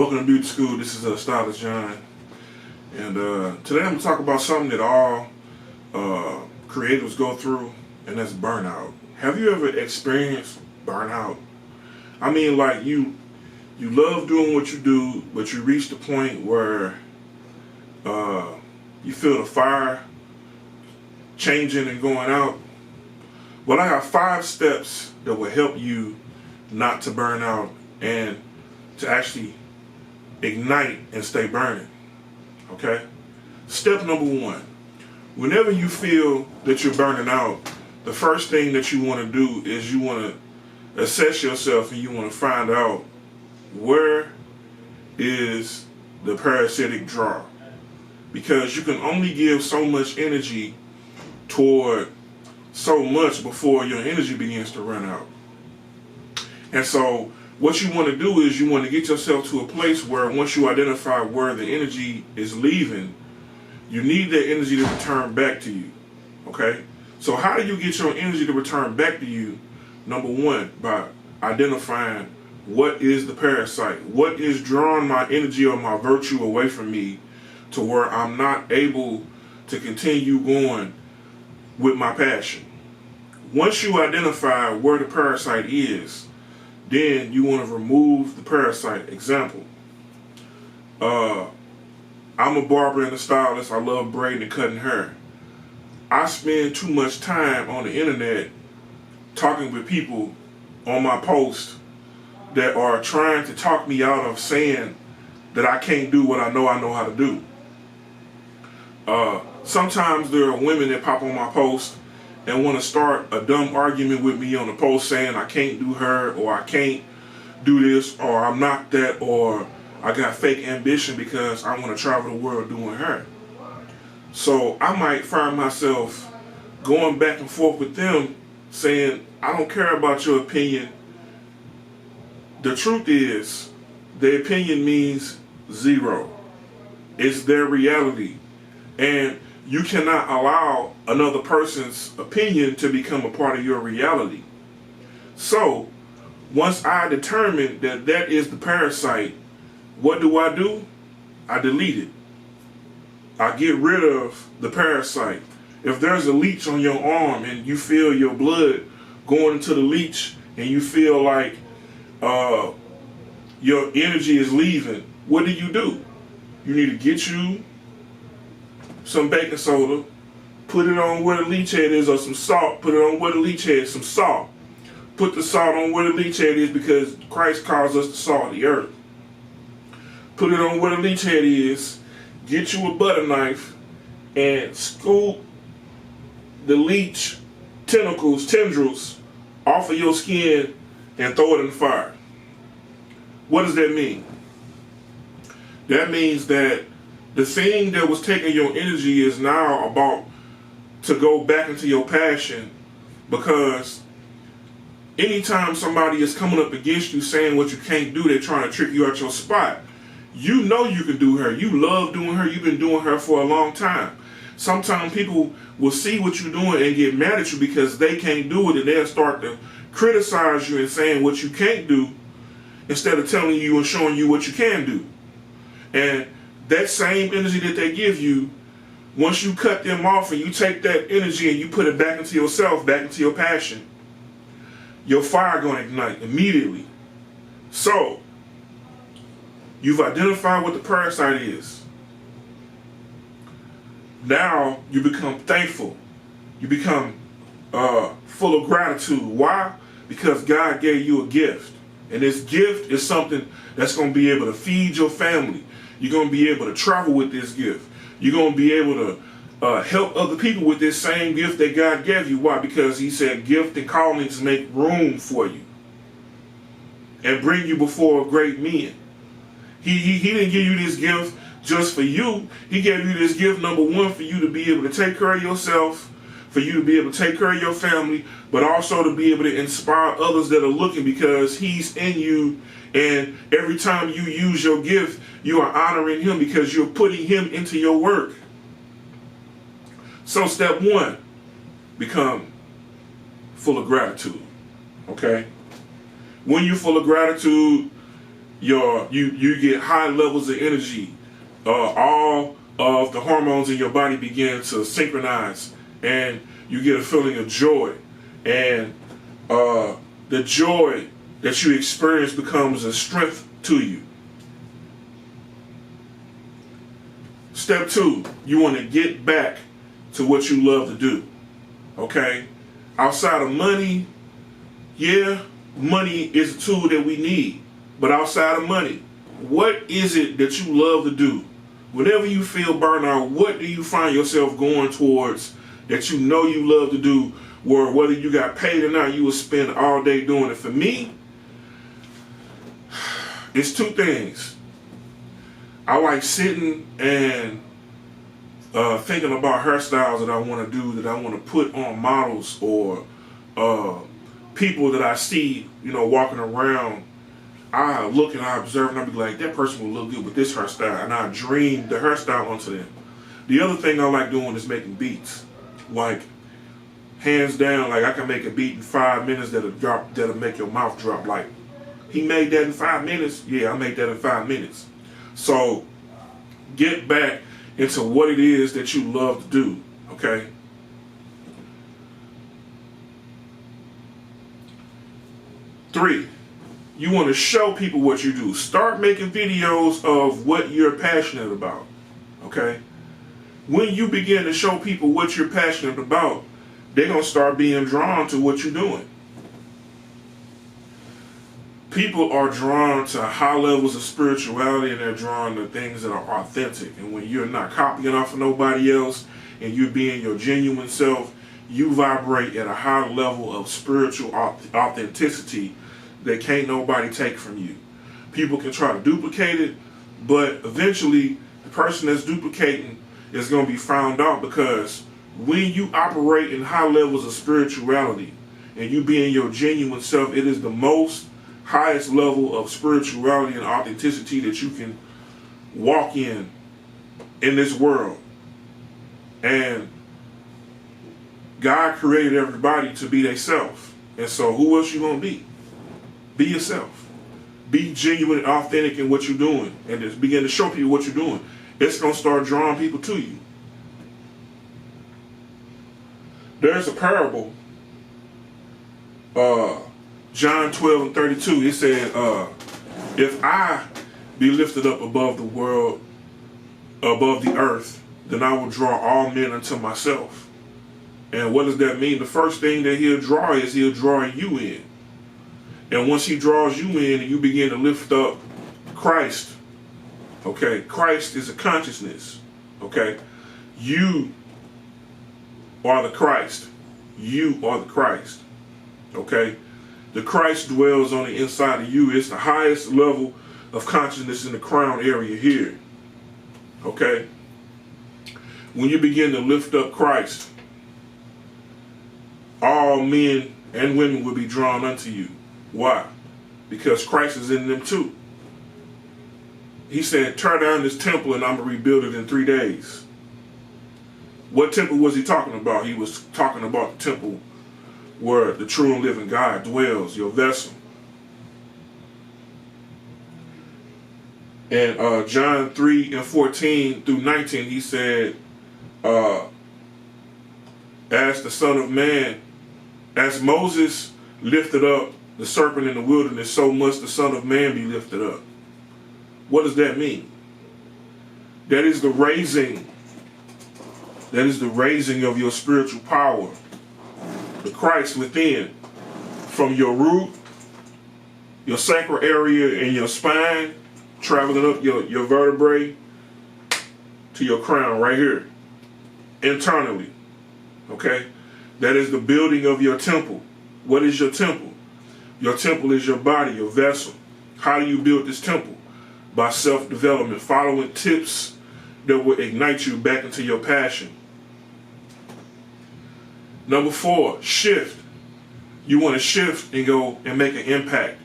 Welcome to Beauty School. This is Stylist John, and today I'm going to talk about something that all creatives go through, and that's burnout. Have you ever experienced burnout? I mean, like you love doing what you do, but you reach the point where you feel the fire changing and going out. Well, I have 5 steps that will help you not to burn out and to actually ignite and stay burning. Okay? Step number 1. Whenever you feel that you're burning out, the first thing that you want to do is you want to assess yourself and you want to find out where is the parasitic draw. Because you can only give so much energy toward so much before your energy begins to run out. And so what you want to do is you want to get yourself to a place where once you identify where the energy is leaving, you need that energy to return back to you. Okay? So how do you get your energy to return back to you? Number 1, by identifying what is the parasite. What is drawing my energy or my virtue away from me to where I'm not able to continue going with my passion. Once you identify where the parasite is, then you want to remove the parasite. Example, I'm a barber and a stylist. I love braiding and cutting hair. I spend too much time on the internet talking with people on my post that are trying to talk me out of saying that I can't do what I know how to do. Sometimes there are women that pop on my post and want to start a dumb argument with me on the post saying I can't do her, or I can't do this, or I'm not that, or I got fake ambition because I want to travel the world doing her. So I might find myself going back and forth with them saying, I don't care about your opinion. The truth is, their opinion means 0. It's their reality. And you cannot allow another person's opinion to become a part of your reality. So, once I determine that that is the parasite, what do? I delete it. I get rid of the parasite. If there's a leech on your arm and you feel your blood going into the leech and you feel like your energy is leaving, what do? You need to get you some baking soda, put it on where the leech head is, or some salt, put it on where the leech head is, some salt. Put the salt on where the leech head is because Christ calls us the salt of the earth. Put it on where the leech head is, get you a butter knife, and scoop the leech tendrils off of your skin and throw it in the fire. What does that mean? That means that the thing that was taking your energy is now about to go back into your passion, because anytime somebody is coming up against you saying what you can't do, they're trying to trick you out your spot. You know you can do her. You love doing her. You've been doing her for a long time. Sometimes people will see what you're doing and get mad at you because they can't do it, and they'll start to criticize you and saying what you can't do instead of telling you and showing you what you can do. And that same energy that they give you, once you cut them off and you take that energy and you put it back into yourself, back into your passion, your fire going to ignite immediately. So, you've identified what the parasite is. Now, you become thankful. You become full of gratitude. Why? Because God gave you a gift. And this gift is something that's going to be able to feed your family. You're going to be able to travel with this gift. You're going to be able to help other people with this same gift that God gave you. Why? Because he said gift and callings make room for you and bring you before great men. He didn't give you this gift just for you. He gave you this gift, number 1, for you to be able to take care of yourself, for you to be able to take care of your family, but also to be able to inspire others that are looking, because he's in you. And every time you use your gift, you are honoring him because you're putting him into your work. So step 1, become full of gratitude. Okay? When you're full of gratitude, you get high levels of energy. All of the hormones in your body begin to synchronize, and you get a feeling of joy. And the joy that you experience becomes a strength to you. Step 2, you want to get back to what you love to do. Okay? Outside of money, yeah, money is a tool that we need. But outside of money, what is it that you love to do? Whenever you feel burnout, what do you find yourself going towards that you know you love to do, where whether you got paid or not, you will spend all day doing it? For me, it's 2 things. I like sitting and thinking about hairstyles that I want to do, that I want to put on models, or people that I see, walking around. I look and I observe and I be like, that person will look good with this hairstyle, and I dream the hairstyle onto them. The other thing I like doing is making beats. Like, hands down, like I can make a beat in 5 minutes that'll make your mouth drop. Like, he made that in 5 minutes? Yeah, I made that in 5 minutes. So, get back into what it is that you love to do, okay? Three, you want to show people what you do. Start making videos of what you're passionate about, okay? When you begin to show people what you're passionate about, they're going to start being drawn to what you're doing. People are drawn to high levels of spirituality, and they're drawn to things that are authentic. And when you're not copying off of nobody else and you're being your genuine self, you vibrate at a high level of spiritual authenticity that can't nobody take from you. People can try to duplicate it, but eventually the person that's duplicating is going to be found out, because when you operate in high levels of spirituality and you being your genuine self, it is the highest level of spirituality and authenticity that you can walk in this world. And God created everybody to be themselves. And so who else you gonna be? Be yourself. Be genuine and authentic in what you're doing, and just begin to show people what you're doing. It's gonna start drawing people to you. There's a parable, John 12:32, it said, if I be lifted up above the world, above the earth, then I will draw all men unto myself. And what does that mean? The first thing that he'll draw is he'll draw you in. And once he draws you in and you begin to lift up Christ, okay, Christ is a consciousness, okay? You are the Christ. You are the Christ, okay? The Christ dwells on the inside of you. It's the highest level of consciousness in the crown area here, okay? When you begin to lift up Christ, all men and women will be drawn unto you. Why? Because Christ is in them too. He said, tear down this temple and I'm going to rebuild it in 3 days. What temple was he talking about? He was talking about the temple where the true and living God dwells, your vessel. And John 3:14 through 19, he said, as the Son of Man, as Moses lifted up the serpent in the wilderness, so must the Son of Man be lifted up. What does that mean? That is the raising of your spiritual power, the Christ within, from your root, your sacral area in your spine, traveling up your vertebrae to your crown right here, internally, okay? That is the building of your temple. What is your temple? Your temple is your body, your vessel. How do you build this temple? By self-development, following tips that will ignite you back into your passion. Number 4, shift. You want to shift and go and make an impact.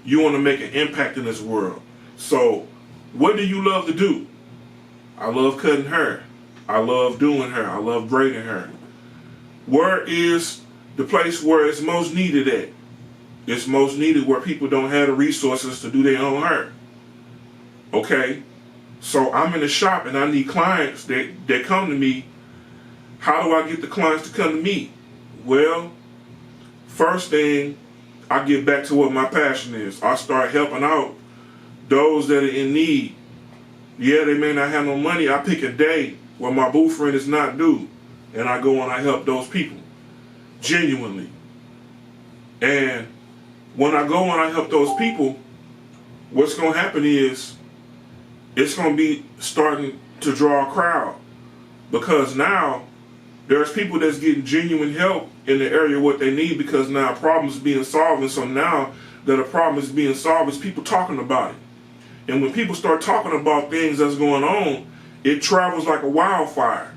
You want to make an impact in this world. So, what do you love to do? I love cutting hair. I love doing hair. I love braiding hair. Where is the place where it's most needed at? It's most needed where people don't have the resources to do their own hair. Okay, so I'm in the shop and I need clients that come to me. How do I get the clients to come to me? Well, first thing, I get back to what my passion is. I start helping out those that are in need. Yeah, they may not have no money. I pick a day where my booth rent is not due, and I go and I help those people genuinely. And when I go and I help those people, what's going to happen is it's going to be starting to draw a crowd, because now there's people that's getting genuine help in the area of what they need, because now a problem is being solved. And so now that a problem is being solved, it's people talking about it. And when people start talking about things that's going on, it travels like a wildfire.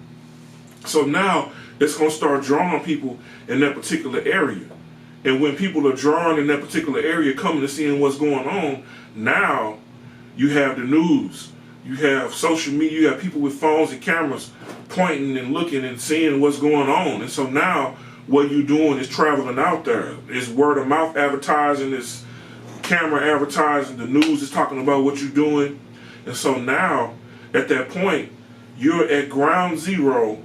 So now it's going to start drawing people in that particular area. And when people are drawn in that particular area, coming to seeing what's going on, now you have the news, you have social media, you have people with phones and cameras pointing and looking and seeing what's going on. And so now what you're doing is traveling out there. It's word of mouth advertising, it's camera advertising, the news is talking about what you're doing. And so now at that point, you're at ground zero,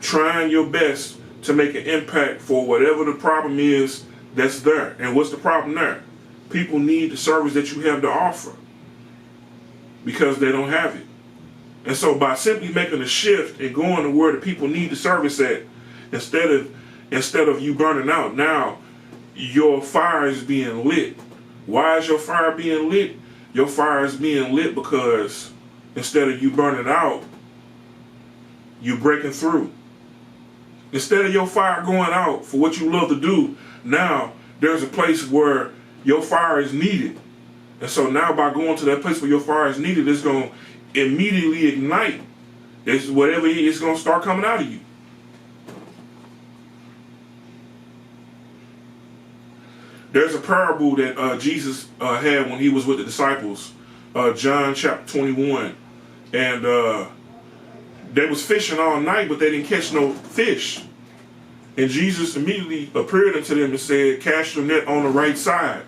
trying your best to make an impact for whatever the problem is that's there. And what's the problem there? People need the service that you have to offer because they don't have it. And so by simply making a shift and going to where the people need the service at, instead of you burning out, now your fire is being lit. Why is your fire being lit? Your fire is being lit because instead of you burning out, you're breaking through. Instead of your fire going out for what you love to do, now there's a place where your fire is needed. And so now by going to that place where your fire is needed, it's going to immediately ignite. It's whatever it is going to start coming out of you. There's a parable that Jesus had when he was with the disciples, John chapter 21. And they was fishing all night, but they didn't catch no fish. And Jesus immediately appeared unto them and said, cast your net on the right side.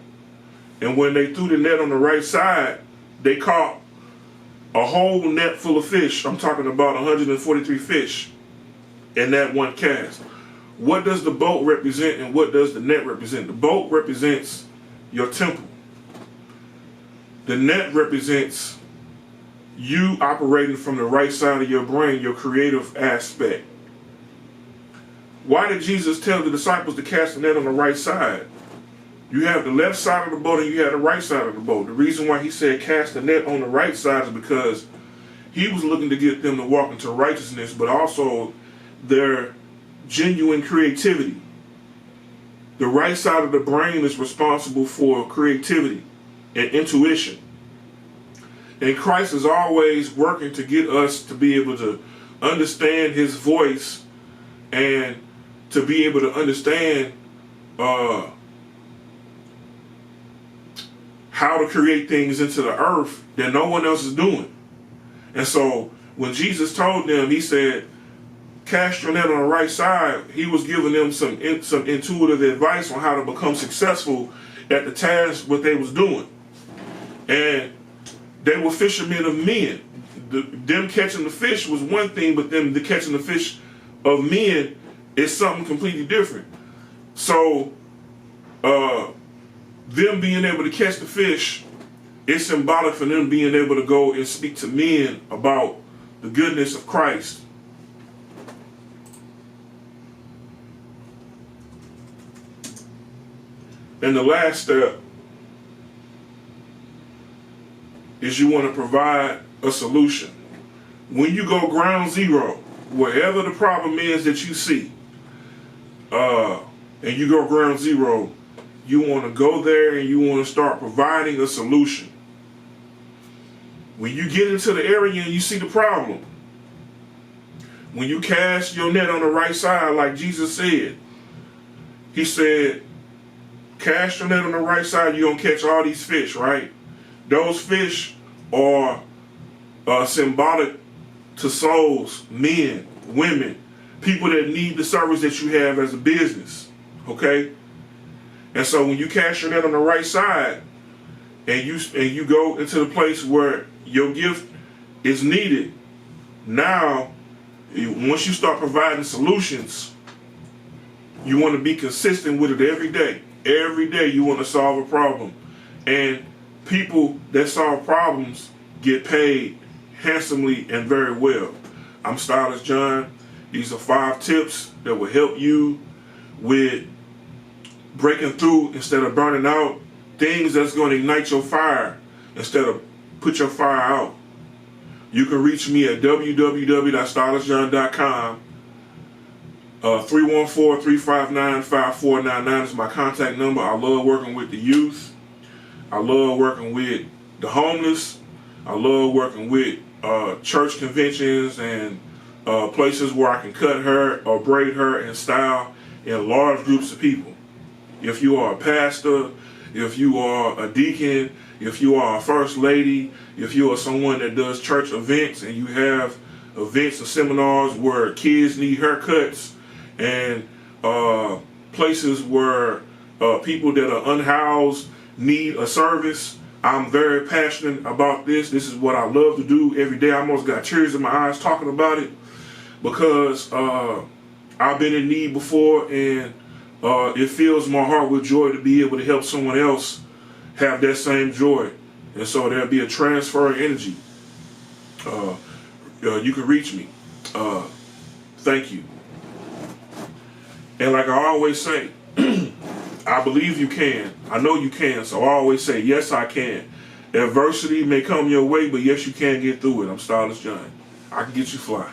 And when they threw the net on the right side, they caught a whole net full of fish. I'm talking about 143 fish in that one cast. What does the boat represent and what does the net represent? The boat represents your temple. The net represents you operating from the right side of your brain, your creative aspect. Why did Jesus tell the disciples to cast the net on the right side? You have the left side of the boat and you have the right side of the boat. The reason why he said cast the net on the right side is because he was looking to get them to walk into righteousness, but also their genuine creativity. The right side of the brain is responsible for creativity and intuition. And Christ is always working to get us to be able to understand his voice and to be able to understand how to create things into the earth that no one else is doing. And so when Jesus told them, he said, cast your net on the right side, he was giving them some intuitive advice on how to become successful at the task what they was doing. And they were fishermen of men. Them catching the fish was one thing, but the catching the fish of men is something completely different. So them being able to catch the fish is symbolic for them being able to go and speak to men about the goodness of Christ. And the last step is you want to provide a solution. When you go ground zero, wherever the problem is that you see, and you go ground zero, you want to go there and you want to start providing a solution. When you get into the area and you see the problem, when you cast your net on the right side, like Jesus said, he said, cast your net on the right side, you're going to catch all these fish, right? Those fish are symbolic to souls, men, women, people that need the service that you have as a business, okay? And so when you cast your net on the right side and you go into the place where your gift is needed. Now, once you start providing solutions, you want to be consistent with it every day. Every day you want to solve a problem. And people that solve problems get paid handsomely and very well. I'm Stylist John. These are 5 tips that will help you with breaking through instead of burning out. Things that's going to ignite your fire instead of put your fire out. You can reach me at www.stylistjohn.com. 314-359-5499 is my contact number. I love working with the youth. I love working with the homeless. I love working with church conventions and places where I can cut hair or braid hair and style in large groups of people. If you are a pastor, if you are a deacon, if you are a first lady, if you are someone that does church events and you have events and seminars where kids need haircuts and places where people that are unhoused need a service, I'm very passionate about this. This is what I love to do every day. I almost got tears in my eyes talking about it because I've been in need before, and it fills my heart with joy to be able to help someone else have that same joy. And so there'll be a transfer of energy. You can reach me. Thank you. And like I always say, I believe you can. I know you can. So I always say, yes, I can. Adversity may come your way, but yes, you can get through it. I'm Stylist John. I can get you fly.